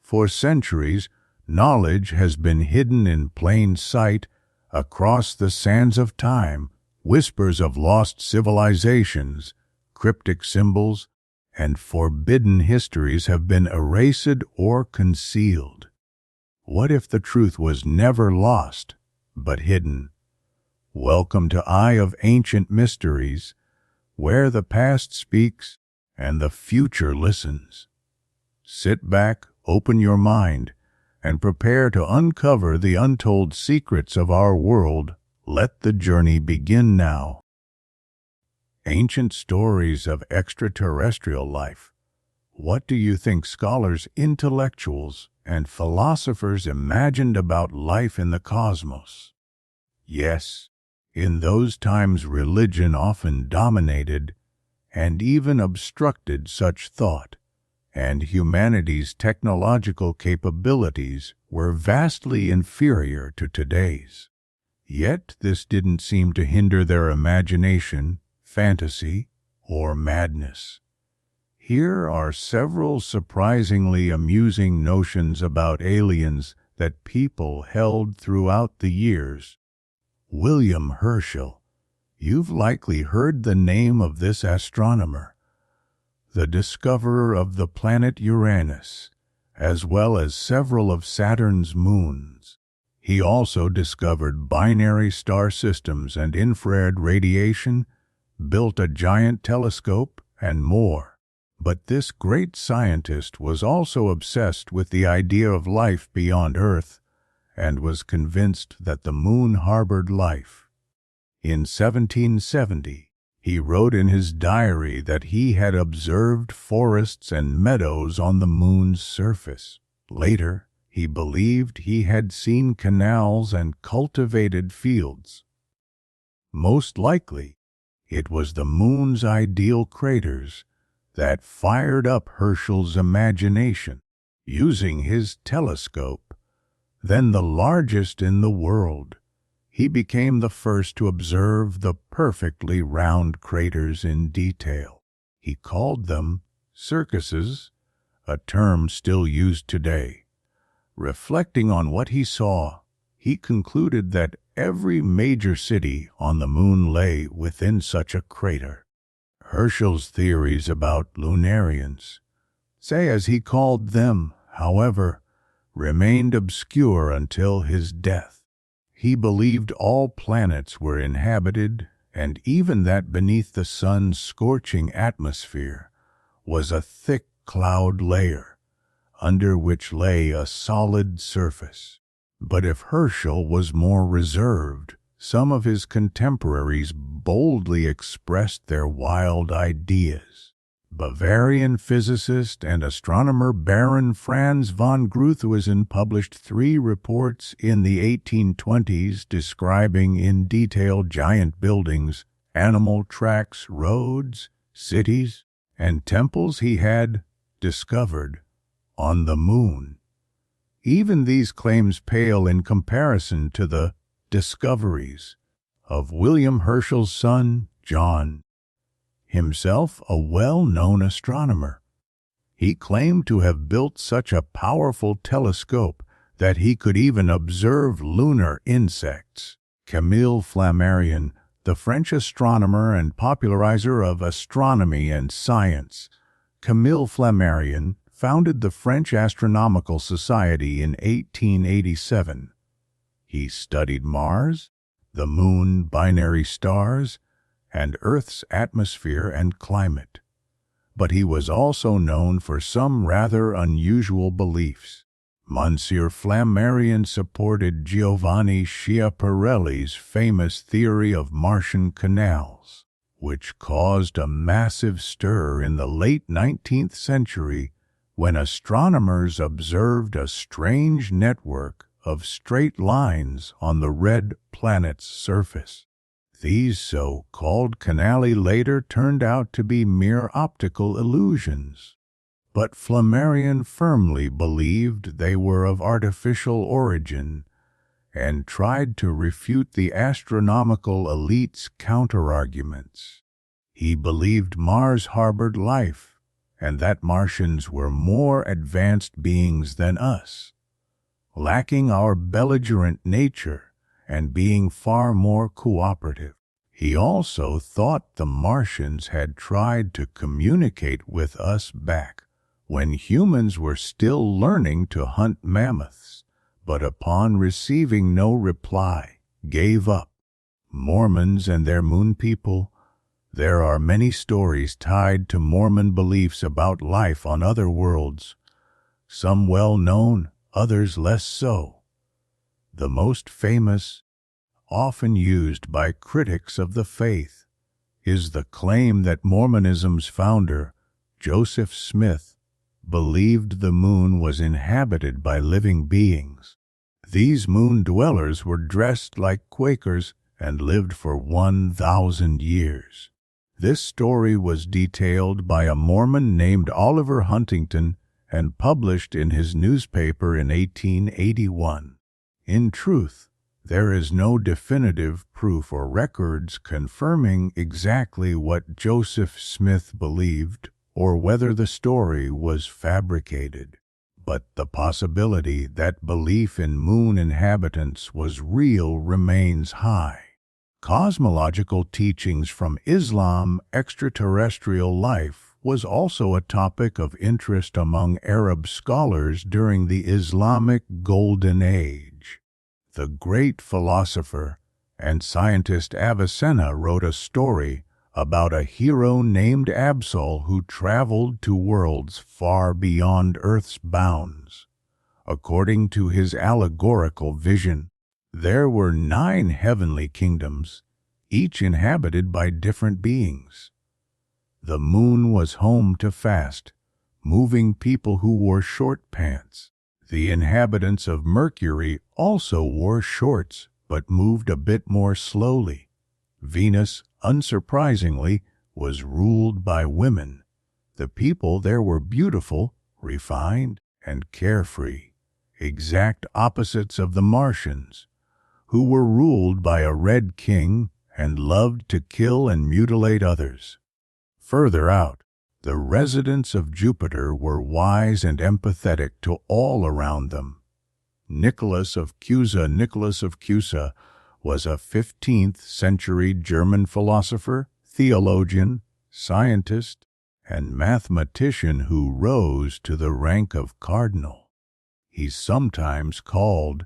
For centuries, knowledge has been hidden in plain sight across the sands of time. Whispers of lost civilizations, cryptic symbols, and forbidden histories have been erased or concealed. What if the truth was never lost, but hidden? Welcome to Eye of Ancient Mysteries, where the past speaks and the future listens. Sit back, open your mind, and prepare to uncover the untold secrets of our world. Let the journey begin now. Ancient stories of extraterrestrial life. What do you think scholars, intellectuals, and philosophers imagined about life in the cosmos? Yes, in those times religion often dominated and even obstructed such thought, and humanity's technological capabilities were vastly inferior to today's. Yet this didn't seem to hinder their imagination, fantasy, or madness. Here are several surprisingly amusing notions about aliens that people held throughout the years. William Herschel. You've likely heard the name of this astronomer, the discoverer of the planet Uranus, as well as several of Saturn's moons. He also discovered binary star systems and infrared radiation, built a giant telescope, and more. But this great scientist was also obsessed with the idea of life beyond Earth and was convinced that the moon harbored life. In 1770, he wrote in his diary that he had observed forests and meadows on the moon's surface. Later, he believed he had seen canals and cultivated fields. Most likely, it was the moon's ideal craters that fired up Herschel's imagination. Using his telescope, then the largest in the world, he became the first to observe the perfectly round craters in detail. He called them circuses, a term still used today. Reflecting on what he saw, he concluded that every major city on the moon lay within such a crater. Herschel's theories about lunarians, say as he called them, however, remained obscure until his death. He believed all planets were inhabited, and even that beneath the sun's scorching atmosphere was a thick cloud layer, under which lay a solid surface. But if Herschel was more reserved, some of his contemporaries boldly expressed their wild ideas. Bavarian physicist and astronomer Baron Franz von Gruithuisen published 3 reports in the 1820s describing in detail giant buildings, animal tracks, roads, cities, and temples he had discovered on the moon. Even these claims pale in comparison to the discoveries of William Herschel's son, John, himself a well-known astronomer. He claimed to have built such a powerful telescope that he could even observe lunar insects. Camille Flammarion, the French astronomer and popularizer of astronomy and science. Camille Flammarion founded the French Astronomical Society in 1887. He studied Mars, the moon, binary stars, and Earth's atmosphere and climate. But he was also known for some rather unusual beliefs. Monsieur Flammarion supported Giovanni Schiaparelli's famous theory of Martian canals, which caused a massive stir in the late 19th century when astronomers observed a strange network of straight lines on the red planet's surface. These so-called canali later turned out to be mere optical illusions, but Flammarion firmly believed they were of artificial origin and tried to refute the astronomical elite's counterarguments. He believed Mars harbored life and that Martians were more advanced beings than us, lacking our belligerent nature and being far more cooperative. He also thought the Martians had tried to communicate with us back when humans were still learning to hunt mammoths, but upon receiving no reply, gave up. Mormons and their moon people. There are many stories tied to Mormon beliefs about life on other worlds, some well known, others less so. The most famous, often used by critics of the faith, is the claim that Mormonism's founder, Joseph Smith, believed the moon was inhabited by living beings. These moon dwellers were dressed like Quakers and lived for 1,000 years. This story was detailed by a Mormon named Oliver Huntington and published in his newspaper in 1881. In truth, there is no definitive proof or records confirming exactly what Joseph Smith believed or whether the story was fabricated, but the possibility that belief in moon inhabitants was real remains high. Cosmological teachings from Islam, extraterrestrial life, was also a topic of interest among Arab scholars during the Islamic Golden Age. The great philosopher and scientist Avicenna wrote a story about a hero named Absol who traveled to worlds far beyond Earth's bounds. According to his allegorical vision, there were 9 heavenly kingdoms, each inhabited by different beings. The moon was home to fast, moving people who wore short pants. The inhabitants of Mercury also wore shorts, but moved a bit more slowly. Venus, unsurprisingly, was ruled by women. The people there were beautiful, refined, and carefree, exact opposites of the Martians, who were ruled by a red king and loved to kill and mutilate others. Further out, the residents of Jupiter were wise and empathetic to all around them. Nicholas of Cusa was a 15th-century German philosopher, theologian, scientist, and mathematician who rose to the rank of cardinal. He's sometimes called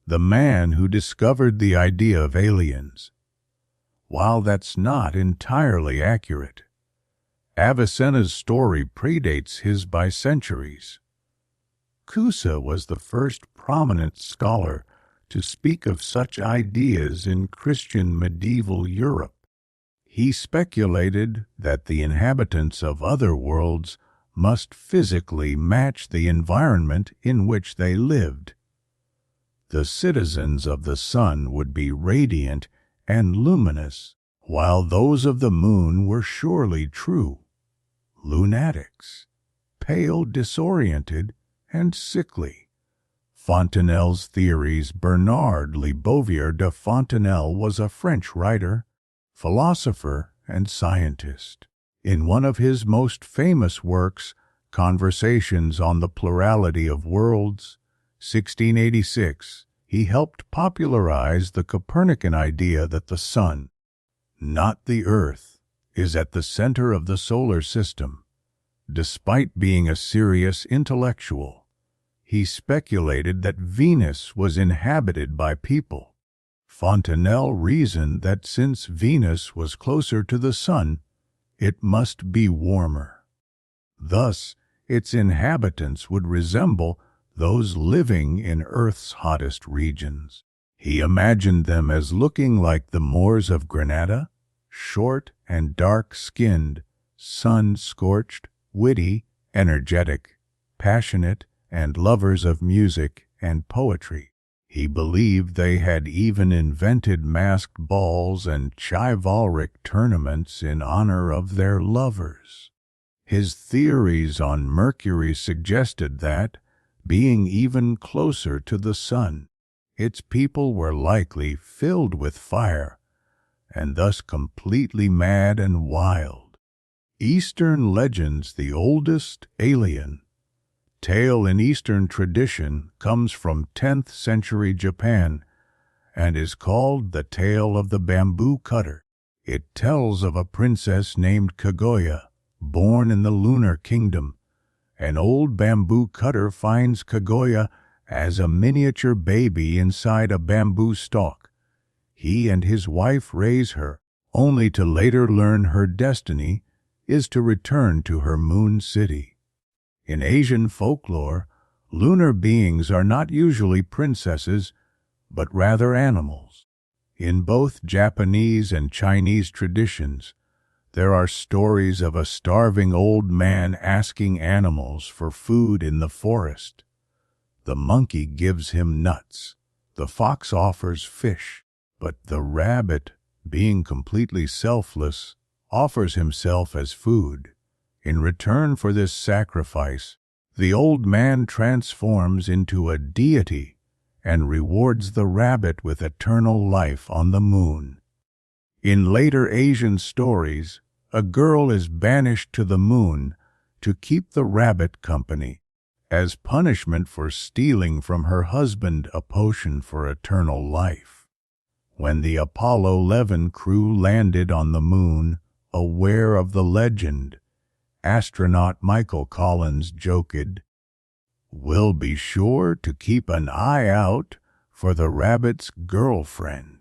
the man who discovered the idea of aliens. While that's not entirely accurate, Avicenna's story predates his by centuries. Cusa was the first prominent scholar to speak of such ideas in Christian medieval Europe. He speculated that the inhabitants of other worlds must physically match the environment in which they lived. The citizens of the sun would be radiant and luminous, while those of the moon were surely true lunatics, pale, disoriented, and sickly. Fontenelle's theories. Bernard Lebouvier de Fontenelle was a French writer, philosopher, and scientist. In one of his most famous works, Conversations on the Plurality of Worlds, 1686, he helped popularize the Copernican idea that the sun, not the Earth, is at the center of the solar system. Despite being a serious intellectual, he speculated that Venus was inhabited by people. Fontenelle reasoned that since Venus was closer to the sun, it must be warmer. Thus, its inhabitants would resemble those living in Earth's hottest regions. He imagined them as looking like the Moors of Granada, short and dark-skinned, sun-scorched, witty, energetic, passionate, and lovers of music and poetry. He believed they had even invented masked balls and chivalric tournaments in honor of their lovers. His theories on Mercury suggested that, being even closer to the sun, its people were likely filled with fire, and thus completely mad and wild. Eastern legends, the oldest alien tale in Eastern tradition comes from 10th century Japan and is called the Tale of the Bamboo Cutter. It tells of a princess named Kaguya, born in the lunar kingdom. An old bamboo cutter finds Kaguya as a miniature baby inside a bamboo stalk. He and his wife raise her, only to later learn her destiny is to return to her moon city. In Asian folklore, lunar beings are not usually princesses, but rather animals. In both Japanese and Chinese traditions, there are stories of a starving old man asking animals for food in the forest. The monkey gives him nuts, the fox offers fish, but the rabbit, being completely selfless, offers himself as food. In return for this sacrifice, the old man transforms into a deity and rewards the rabbit with eternal life on the moon. In later Asian stories, a girl is banished to the moon to keep the rabbit company, as punishment for stealing from her husband a potion for eternal life. When the Apollo 11 crew landed on the moon, aware of the legend, astronaut Michael Collins joked, "We'll be sure to keep an eye out for the rabbit's girlfriend."